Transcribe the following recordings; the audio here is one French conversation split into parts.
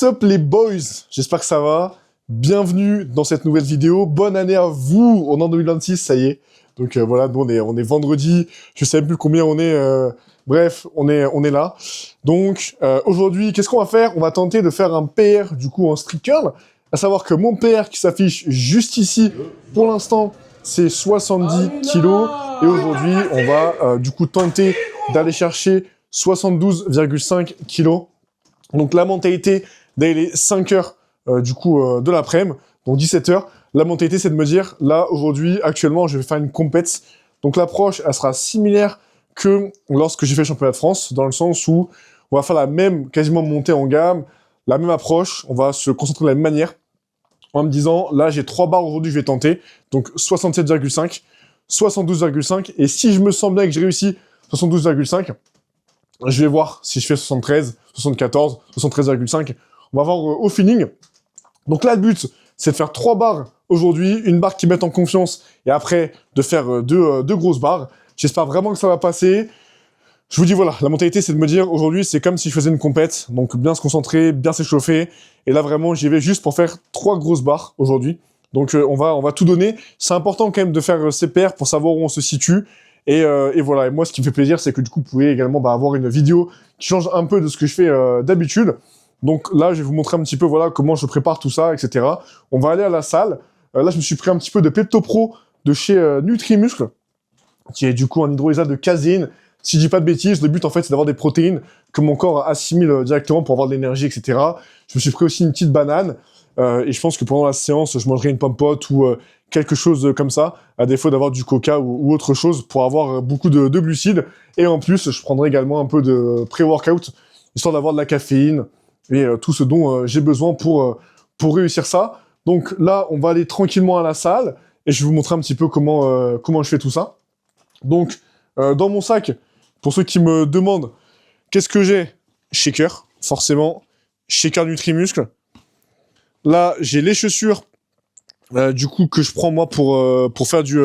What's up les boys? J'espère que ça va. Bienvenue dans cette nouvelle vidéo. Bonne année à vous. On est en 2026, ça y est. Donc voilà, nous on est vendredi. Je sais même plus combien on est. Bref, on est là. Donc aujourd'hui, qu'est-ce qu'on va faire? On va tenter de faire un PR du coup en street curl. À savoir que mon PR qui s'affiche juste ici, pour l'instant, c'est 70 kilos. Et aujourd'hui, on va du coup tenter d'aller chercher 72,5 kilos. Donc la mentalité d'aller 5 heures de l'après-midi, donc 17 heures. La mentalité, c'est de me dire, là, aujourd'hui, actuellement, je vais faire une compète. Donc l'approche, elle sera similaire que lorsque j'ai fait le championnat de France, dans le sens où on va faire la même, quasiment montée en gamme, la même approche, on va se concentrer de la même manière, en me disant, là, j'ai 3 barres aujourd'hui, je vais tenter, donc 67,5, 72,5, et si je me sens bien que j'ai réussi 72,5, je vais voir si je fais 73, 74, 73,5. On va voir au feeling. Donc là, le but, c'est de faire 3 barres aujourd'hui, une barre qui mette en confiance, et après, de faire deux grosses barres. J'espère vraiment que ça va passer. Je vous dis, voilà, la mentalité, c'est de me dire, aujourd'hui, c'est comme si je faisais une compète. Donc, bien se concentrer, bien s'échauffer. Et là, vraiment, j'y vais juste pour faire 3 grosses barres aujourd'hui. Donc, on va tout donner. C'est important quand même de faire ces paires pour savoir où on se situe. Et voilà, et moi, ce qui me fait plaisir, c'est que du coup, vous pouvez également avoir une vidéo qui change un peu de ce que je fais d'habitude. Donc là, je vais vous montrer un petit peu voilà comment je prépare tout ça, etc. On va aller à la salle. Là, je me suis pris un petit peu de Pepto-Pro de chez Nutrimuscle, qui est du coup un hydrolysat de caséine. Si je dis pas de bêtises, le but, en fait, c'est d'avoir des protéines que mon corps assimile directement pour avoir de l'énergie, etc. Je me suis pris aussi une petite banane. Et je pense que pendant la séance, je mangerai une pomme-pote ou quelque chose comme ça, à défaut d'avoir du coca ou autre chose, pour avoir beaucoup de glucides. Et en plus, je prendrai également un peu de pré-workout, histoire d'avoir de la caféine et tout ce dont j'ai besoin pour réussir ça. Donc là, on va aller tranquillement à la salle, et je vais vous montrer un petit peu comment je fais tout ça. Donc, dans mon sac, pour ceux qui me demandent, qu'est-ce que j'ai? Shaker, forcément. Shaker Nutrimuscle. Là, j'ai les chaussures, du coup, que je prends moi pour faire du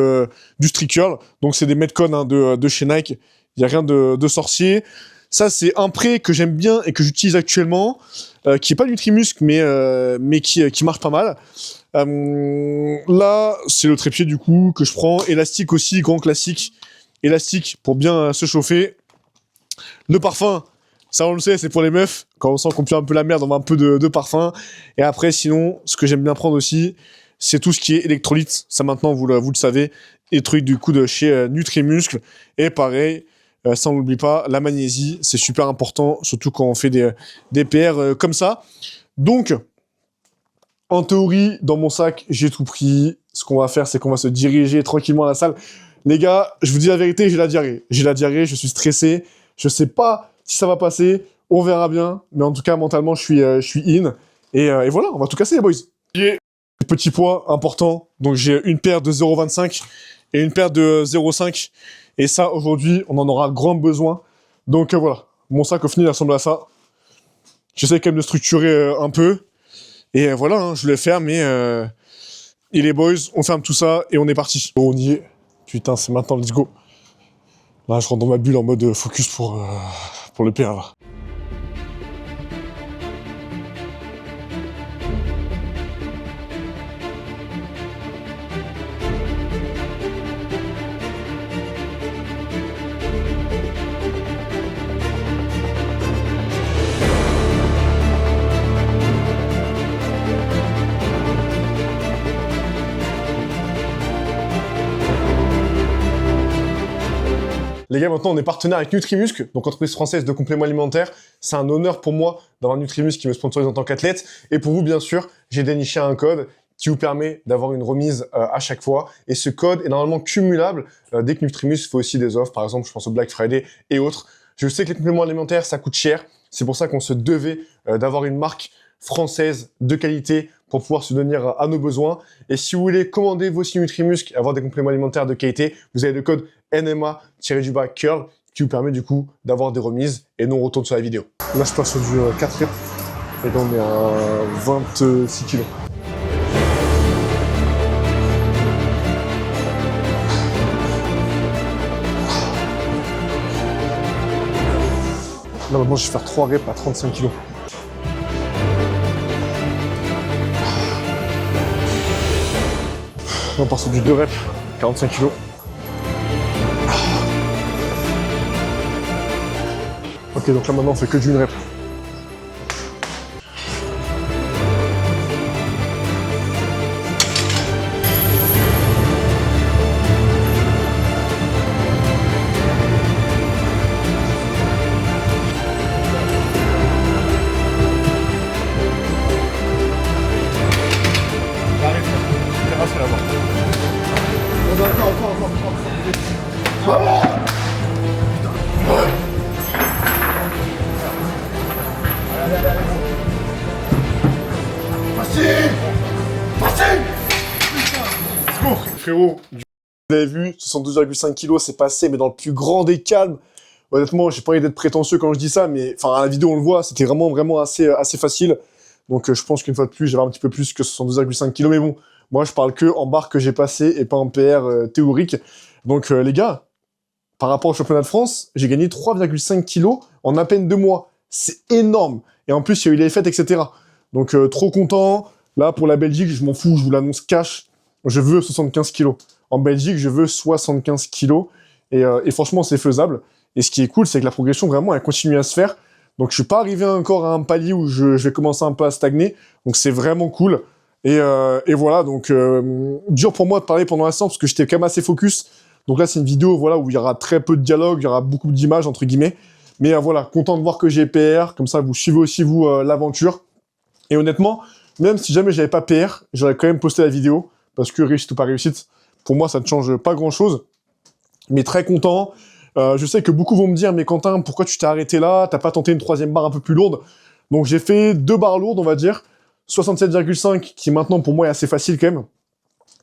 street curl. Donc, c'est des Metcon hein, de chez Nike. Il n'y a rien de sorcier. Ça, c'est un prêt que j'aime bien et que j'utilise actuellement, qui est pas Nutrimuscle, mais qui marche pas mal. Là, c'est le trépied, du coup, que je prends. Élastique aussi, grand classique. Élastique pour bien se chauffer. Le parfum, ça on le sait, c'est pour les meufs. Quand on sent qu'on pue un peu la merde, on met un peu de parfum. Et après, sinon, ce que j'aime bien prendre aussi, c'est tout ce qui est électrolyte. Ça maintenant, vous le savez. Électrolyte du coup de chez Nutrimuscle. Et pareil, ça on n'oublie pas, la magnésie, c'est super important, surtout quand on fait des PR comme ça. Donc, en théorie, dans mon sac, j'ai tout pris. Ce qu'on va faire, c'est qu'on va se diriger tranquillement à la salle. Les gars, je vous dis la vérité, j'ai la diarrhée. J'ai la diarrhée, je suis stressé. Je sais pas si ça va passer. On verra bien. Mais en tout cas, mentalement, je suis in. Et voilà, on va tout casser, les boys. Petit point important. Donc, j'ai une paire de 0,25 et une paire de 0,5. Et ça, aujourd'hui, on en aura grand besoin. Donc, voilà. Mon sac, au final, il ressemble à ça. J'essaie quand même de structurer un peu. Et voilà, hein, je vais le faire, mais... Et les boys, on ferme tout ça et on est parti. Bon, on y est. Putain, c'est maintenant, let's go. Là, je rentre dans ma bulle en mode focus pour le PR, là. Les gars, maintenant, on est partenaire avec Nutrimuscle, donc entreprise française de compléments alimentaires. C'est un honneur pour moi d'avoir Nutrimuscle qui me sponsorise en tant qu'athlète. Et pour vous, bien sûr, j'ai déniché un code qui vous permet d'avoir une remise à chaque fois. Et ce code est normalement cumulable dès que Nutrimuscle fait aussi des offres. Par exemple, je pense au Black Friday et autres. Je sais que les compléments alimentaires, ça coûte cher. C'est pour ça qu'on se devait d'avoir une marque française de qualité pour pouvoir se donner à nos besoins. Et si vous voulez commander vos Nutrimuscle et avoir des compléments alimentaires de qualité, vous avez le code NMA-curl qui vous permet du coup d'avoir des remises. Et nous, on retourne sur la vidéo. Là, je passe sur du 4 reps. Et là, on est à 26 kilos. Là, maintenant, je vais faire 3 reps à 35 kilos. On part sur du 2 reps, 45 kg. Ok, donc là maintenant on fait que du 1 rep. Frérot, vous avez vu, 72,5 kg, c'est passé, mais dans le plus grand des calmes. Honnêtement, j'ai pas envie d'être prétentieux quand je dis ça, mais enfin, à la vidéo, on le voit, c'était vraiment assez facile. Donc, je pense qu'une fois de plus, j'avais un petit peu plus que 72,5 kg, mais bon, moi, je parle que en barre que j'ai passé et pas en PR théorique. Donc, les gars, par rapport au championnat de France, j'ai gagné 3,5 kg en à peine 2 mois. C'est énorme. Et en plus, il y a eu les fêtes, etc. Donc, trop content. Là, pour la Belgique, je m'en fous, je vous l'annonce cash. Je veux 75 kilos. En Belgique, je veux 75 kilos. Et franchement, c'est faisable. Et ce qui est cool, c'est que la progression, vraiment, elle continue à se faire. Donc, je suis pas arrivé encore à un palier où je vais commencer un peu à stagner. Donc, c'est vraiment cool. Et voilà, donc, dur pour moi de parler pendant l'instant parce que j'étais quand même assez focus. Donc là, c'est une vidéo voilà, où il y aura très peu de dialogue, il y aura beaucoup d'images, entre guillemets. Mais voilà, content de voir que j'ai PR. Comme ça, vous suivez aussi, vous, l'aventure. Et honnêtement, même si jamais j'avais pas PR, j'aurais quand même posté la vidéo. Parce que réussite ou pas réussite, pour moi, ça ne change pas grand-chose. Mais très content. Je sais que beaucoup vont me dire, mais Quentin, pourquoi tu t'es arrêté là? T'as pas tenté une 3e barre un peu plus lourde? Donc j'ai fait 2 barres lourdes, on va dire. 67,5, qui maintenant, pour moi, est assez facile quand même.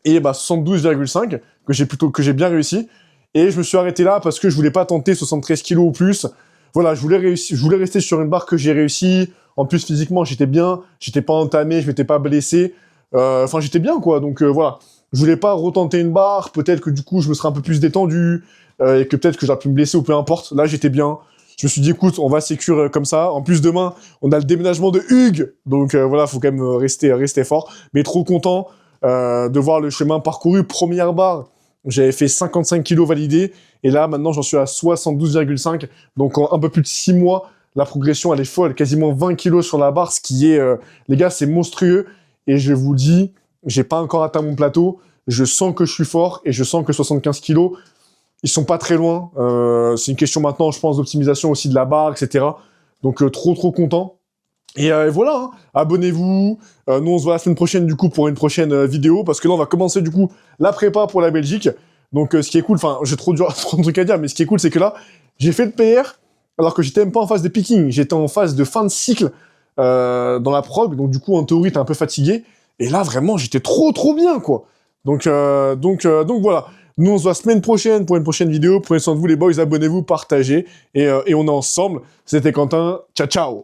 Et bah 72,5, que j'ai bien réussi. Et je me suis arrêté là parce que je voulais pas tenter 73 kilos ou plus. Voilà, je voulais rester sur une barre que j'ai réussi. En plus, physiquement, j'étais bien. J'étais pas entamé, je m'étais pas blessé. Enfin, j'étais bien, quoi. Donc, voilà. Je voulais pas retenter une barre. Peut-être que, du coup, je me serais un peu plus détendu. Et que peut-être que j'aurais pu me blesser ou peu importe. Là, j'étais bien. Je me suis dit, écoute, on va sécure comme ça. En plus, demain, on a le déménagement de Hugues. Donc, voilà, faut quand même rester fort. Mais trop content de voir le chemin parcouru. Première barre, j'avais fait 55 kilos validés. Et là, maintenant, j'en suis à 72,5. Donc, en un peu plus de 6 mois, la progression, elle est folle. Quasiment 20 kilos sur la barre, ce qui est... les gars, c'est monstrueux. Et je vous dis, j'ai pas encore atteint mon plateau, je sens que je suis fort, et je sens que 75 kilos, ils sont pas très loin. C'est une question maintenant, je pense, d'optimisation aussi de la barre, etc. Donc trop content. Et voilà, hein. Abonnez-vous. Nous, on se voit la semaine prochaine, du coup, pour une prochaine vidéo, parce que là, on va commencer, du coup, la prépa pour la Belgique. Donc ce qui est cool, enfin, j'ai trop de trucs à dire, mais ce qui est cool, c'est que là, j'ai fait le PR, alors que j'étais même pas en phase de picking, j'étais en phase de fin de cycle, dans la prog, donc du coup en théorie t'es un peu fatigué, et là vraiment j'étais trop bien quoi. Donc voilà, nous on se voit semaine prochaine pour une prochaine vidéo, prenez soin de vous les boys, abonnez-vous, partagez, et on est ensemble, c'était Quentin, ciao ciao.